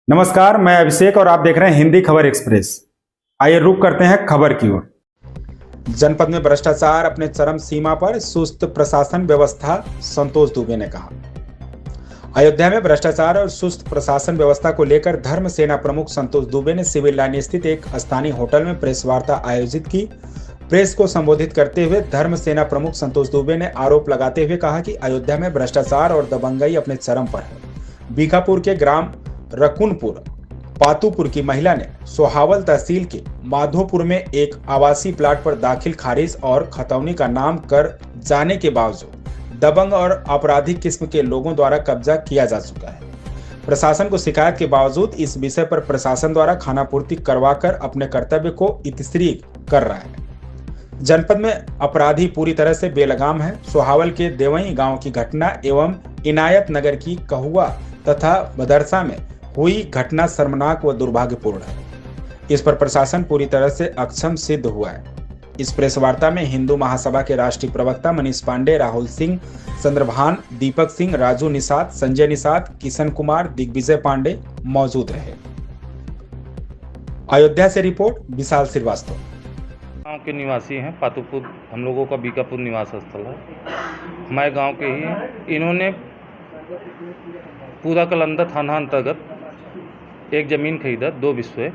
नमस्कार, मैं अभिषेक और आप देख रहे हैं हिंदी खबर एक्सप्रेस। आइए रुक करते हैं खबर की ओर। जनपद में भ्रष्टाचार अपने चरम सीमा पर, सुस्त प्रशासन व्यवस्था, संतोष दुबे ने कहा। अयोध्या में भ्रष्टाचार और सुस्त प्रशासन व्यवस्था को लेकर धर्म सेना प्रमुख संतोष दुबे ने सिविल लाइन स्थित एक स्थानीय होटल में प्रेस वार्ता आयोजित की। प्रेस को संबोधित करते हुए धर्म सेना प्रमुख संतोष दुबे ने आरोप लगाते हुए कहा कि अयोध्या में भ्रष्टाचार और दबंगई अपने चरम पर है। बीकापुर के ग्राम रकुनपुर पातुपुर की महिला ने सोहावल तहसील के माधोपुर में एक आवासीय प्लाट पर दाखिल खारिज और खतौनी का नाम कर जाने के बावजूद दबंग और आपराधिक किस्म के लोगों द्वारा कब्जा किया जा चुका है। प्रशासन को शिकायत के बावजूद इस विषय पर प्रशासन द्वारा खानापूर्ति करवाकर अपने कर्तव्य को इतिश्री कर रहा है। जनपद में अपराधी पूरी तरह से बेलगाम है। सोहावल के देवई गांव की घटना एवं इनायत नगर की कहुआ तथा मदरसा में हुई घटना शर्मनाक व दुर्भाग्यपूर्ण है। इस पर प्रशासन पूरी तरह से अक्षम सिद्ध हुआ है। इस प्रेस वार्ता में हिंदू महासभा के राष्ट्रीय प्रवक्ता मनीष पांडे, राहुल सिंह, चंद्रभान, दीपक सिंह, राजू निषाद, संजय निषाद, किशन कुमार, दिग्विजय पांडे मौजूद रहे। अयोध्या से रिपोर्ट विशाल श्रीवास्तव। गांव के निवासी हैं। पातुपुर हम लोगों का बीकापुर निवास स्थल है। हमारे गांव के ही हैं। इन्होंने पूरा कलंदर थाना अंतर्गत एक ज़मीन खरीदा 2 बिस्वे।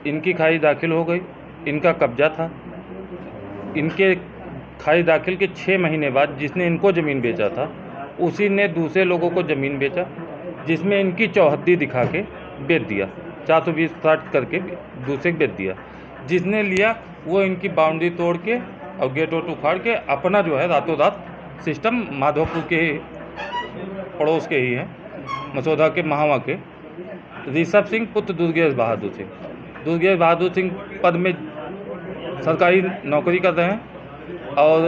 इनकी खारिज दाखिल हो गई। इनका कब्जा था। इनके खारिज दाखिल के 6 महीने बाद जिसने इनको ज़मीन बेचा था उसी ने दूसरे लोगों को ज़मीन बेचा, जिसमें इनकी चौहद्दी दिखा के बेच दिया। 420-60 करके दूसरे बेच दिया। जिसने लिया वो इनकी बाउंड्री तोड़ के और गेट वोट उखाड़ के अपना जो है रातों रात सिस्टम माधोपुर के पड़ोस के ही है, मसौदा के महावा के ऋषभ सिंह पुत्र दुर्गेश बहादुर सिंह। दुर्गेश बहादुर सिंह पद में सरकारी नौकरी कर रहे हैं और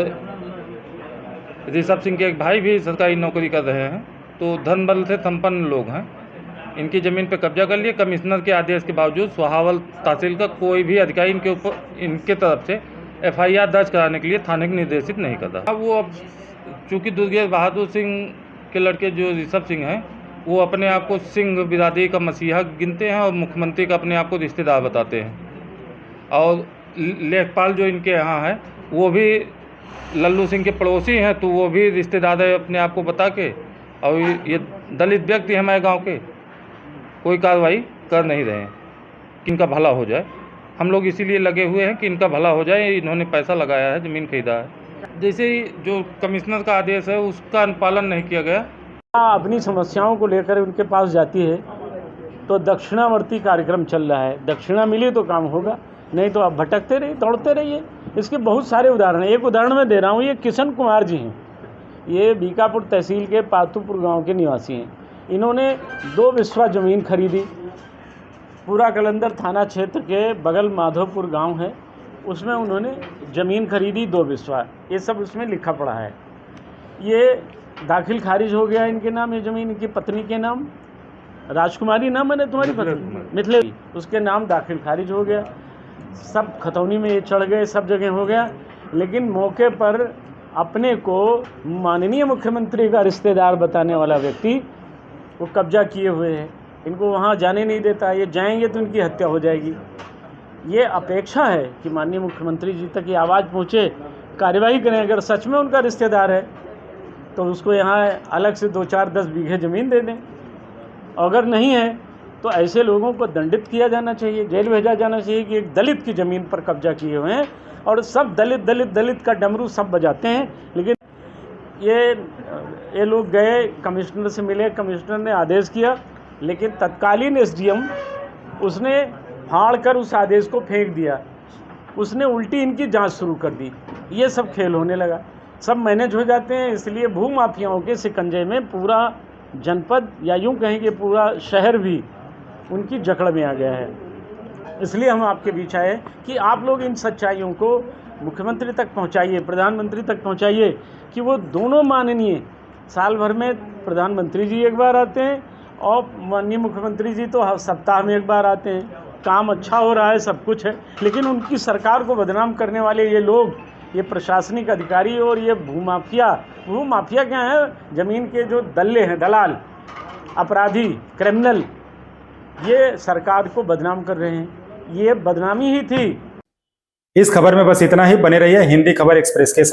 ऋषभ सिंह के एक भाई भी सरकारी नौकरी कर रहे हैं। तो धन बल से संपन्न लोग हैं। इनकी ज़मीन पर कब्जा कर लिया। कमिश्नर के आदेश के बावजूद सोहावल तहसील का कोई भी अधिकारी इनके ऊपर इनके तरफ से FIR दर्ज कराने के लिए थाने को निर्देशित नहीं कर रहा। अब चूँकि दुर्गेश बहादुर सिंह के लड़के जो ऋषभ सिंह हैं वो अपने आप को सिंह बिरादरी का मसीहा गिनते हैं और मुख्यमंत्री का अपने आप को रिश्तेदार बताते हैं। और लेखपाल जो इनके यहाँ है वो भी लल्लू सिंह के पड़ोसी हैं, तो वो भी रिश्तेदार है अपने आप को बता के। और ये दलित व्यक्ति हमारे गांव के कोई कार्रवाई कर नहीं रहे हैं कि इनका भला हो जाए। हम लोग इसीलिए लगे हुए हैं कि इनका भला हो जाए। इन्होंने पैसा लगाया है, ज़मीन खरीदा है। जैसे ही जो कमिश्नर का आदेश है उसका अनुपालन नहीं किया गया। अपनी समस्याओं को लेकर उनके पास जाती है तो दक्षिणावर्ती कार्यक्रम चल रहा है। दक्षिणा मिली तो काम होगा, नहीं तो आप भटकते रहिए, दौड़ते रहिए। इसके बहुत सारे उदाहरण हैं। एक उदाहरण मैं दे रहा हूँ। ये किशन कुमार जी हैं। ये बीकापुर तहसील के पातुपुर गांव के निवासी हैं। इन्होंने 2 बिस्वा ज़मीन खरीदी। पूरा कलंदर थाना क्षेत्र के बगल माधोपुर गांव है, उसमें उन्होंने ज़मीन खरीदी 2 बिस्वा। ये सब उसमें लिखा पड़ा है। ये दाखिल खारिज हो गया इनके नाम। ये ज़मीन इनकी पत्नी के नाम, राजकुमारी नाम है ना तुम्हारी पत्नी, मिथिलेश, उसके नाम दाखिल खारिज हो गया। सब खतौनी में ये चढ़ गए, सब जगह हो गया। लेकिन मौके पर अपने को माननीय मुख्यमंत्री का रिश्तेदार बताने वाला व्यक्ति वो कब्जा किए हुए है। इनको वहाँ जाने नहीं देता। ये जाएंगे तो इनकी हत्या हो जाएगी। ये अपेक्षा है कि माननीय मुख्यमंत्री जी तक ये आवाज़ पहुँचे, कार्यवाही करें। अगर सच में उनका रिश्तेदार है तो उसको यहाँ अलग से 2-4-10 बीघे ज़मीन दे दें। अगर नहीं है तो ऐसे लोगों को दंडित किया जाना चाहिए, जेल भेजा जाना चाहिए कि एक दलित की ज़मीन पर कब्जा किए हुए हैं और सब दलित दलित दलित का डमरू सब बजाते हैं। लेकिन ये लोग गए, कमिश्नर से मिले, कमिश्नर ने आदेश किया, लेकिन तत्कालीन SDM उसने फाड़ कर उस आदेश को फेंक दिया। उसने उल्टी इनकी जांच शुरू कर दी। ये सब खेल होने लगा, सब मैनेज हो जाते हैं। इसलिए भूमाफियाओं के शिकंजे में पूरा जनपद या यूँ कहें कि पूरा शहर भी उनकी जकड़ में आ गया है। इसलिए हम आपके बीच आए कि आप लोग इन सच्चाइयों को मुख्यमंत्री तक पहुंचाइए, प्रधानमंत्री तक पहुंचाइए कि वो दोनों माननीय, साल भर में प्रधानमंत्री जी एक बार आते हैं और माननीय मुख्यमंत्री जी तो सप्ताह में एक बार आते हैं। काम अच्छा हो रहा है, सब कुछ है, लेकिन उनकी सरकार को बदनाम करने वाले ये लोग, ये प्रशासनिक अधिकारी और ये भूमाफिया क्या है, ज़मीन के जो दल्ले हैं, दलाल, अपराधी, क्रिमिनल, ये सरकार को बदनाम कर रहे हैं। ये बदनामी ही थी। इस खबर में बस इतना ही। बने रहिए हिंदी खबर एक्सप्रेस के साथ।